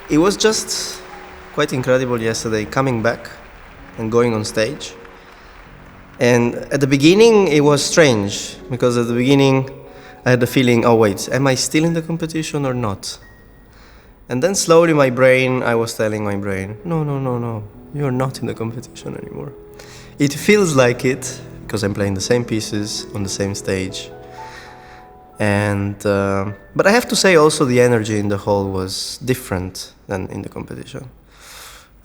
It was just quite incredible yesterday coming back and going on stage. And at the beginning it was strange, because at the beginning I had the feeling, oh wait, am I still in the competition or not? And then slowly I was telling my brain, no, you're not in the competition anymore. It feels like it, because I'm playing the same pieces on the same stage. And but I have to say also the energy in the hall was different than in the competition.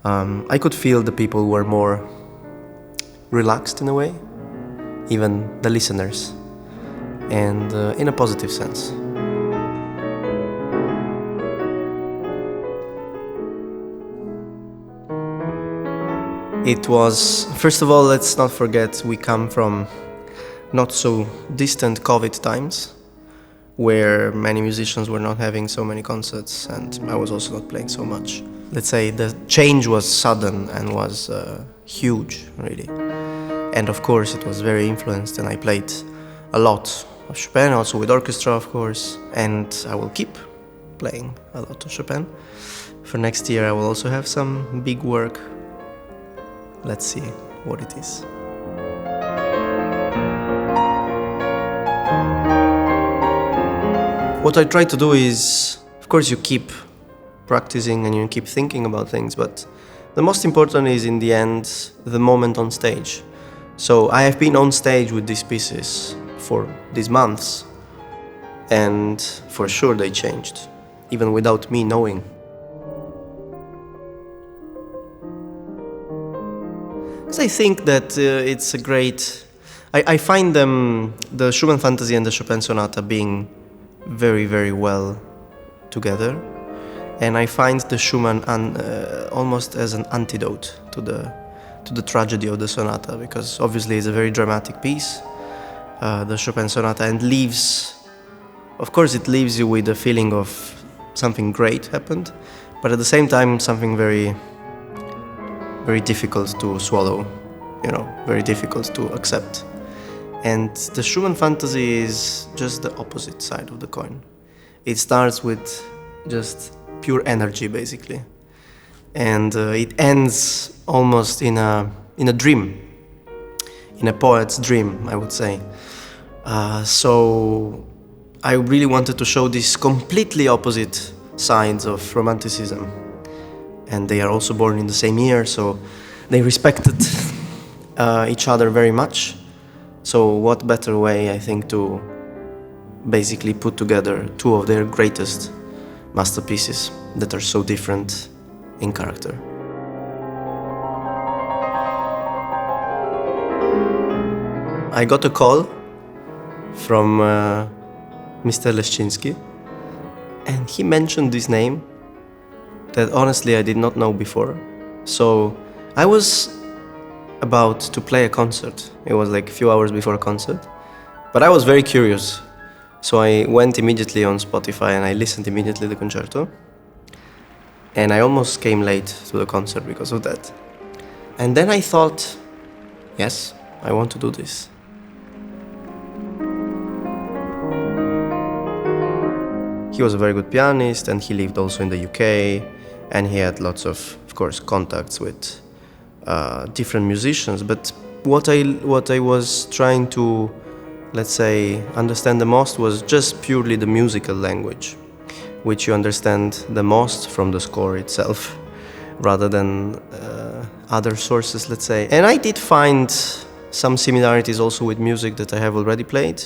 I could feel the people were more relaxed in a way, even the listeners, and in a positive sense. It was, first of all, let's not forget, we come from not so distant COVID times, where many musicians were not having so many concerts, and I was also not playing so much. Let's say the change was sudden and was huge, really. And of course it was very influenced, and I played a lot of Chopin, also with orchestra, of course, and I will keep playing a lot of Chopin. For next year I will also have some big work. Let's see what it is. What I try to do is, of course, you keep practicing and you keep thinking about things, but the most important is, in the end, the moment on stage. So I have been on stage with these pieces for these months, and for sure they changed, even without me knowing. Because I think that it's a great... I find them, the Schumann Fantasy and the Chopin Sonata, being very, very well together, and I find the Schumann almost as an antidote to the tragedy of the sonata, because obviously it's a very dramatic piece, the Chopin Sonata, and of course it leaves you with a feeling of something great happened, but at the same time something very, very difficult to swallow, very difficult to accept. And the Schumann Fantasy is just the opposite side of the coin. It starts with just pure energy, basically, and it ends almost in a dream, in a poet's dream, I would say. So I really wanted to show these completely opposite sides of Romanticism, and they are also born in the same year, so they respected each other very much. So what better way, I think, to basically put together two of their greatest masterpieces that are so different in character. I got a call from Mr. Leszczynski, and he mentioned this name that honestly I did not know before. So I was about to play a concert. It was like a few hours before a concert, but I was very curious. So I went immediately on Spotify and I listened immediately to the concerto, and I almost came late to the concert because of that. And then I thought, yes, I want to do this. He was a very good pianist, and he lived also in the UK, and he had lots of course, contacts with different musicians. But what I was trying to, let's say, understand the most was just purely the musical language, which you understand the most from the score itself, rather than other sources, let's say. And I did find some similarities also with music that I have already played.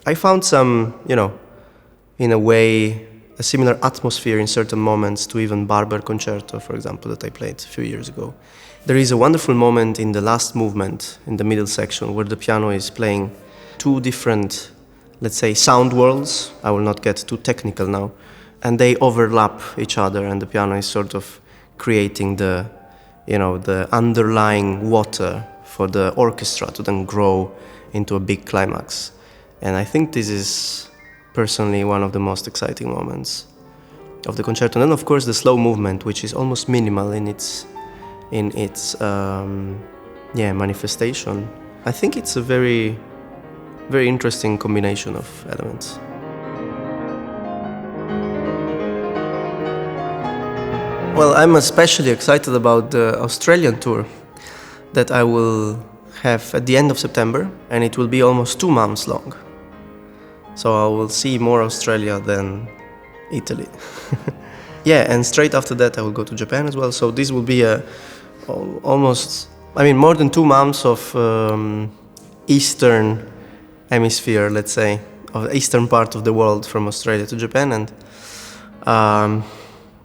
I found some, in a way, a similar atmosphere in certain moments to even Barber Concerto, for example, that I played a few years ago. There is a wonderful moment in the last movement, in the middle section, where the piano is playing two different, let's say, sound worlds. I will not get too technical now. And they overlap each other, and the piano is sort of creating the underlying water for the orchestra to then grow into a big climax. And I think this is personally one of the most exciting moments of the concerto. And then, of course, the slow movement, which is almost minimal in its manifestation. I think it's a very, very interesting combination of elements. Well, I'm especially excited about the Australian tour that I will have at the end of September, and it will be almost 2 months long. So I will see more Australia than Italy. Yeah, and straight after that I will go to Japan as well. So this will be more than 2 months of Eastern hemisphere, let's say, of the eastern part of the world from Australia to Japan. And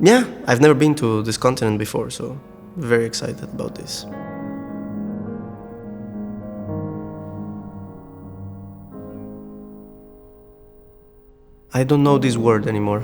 yeah, I've never been to this continent before, so very excited about this. I don't know this word anymore.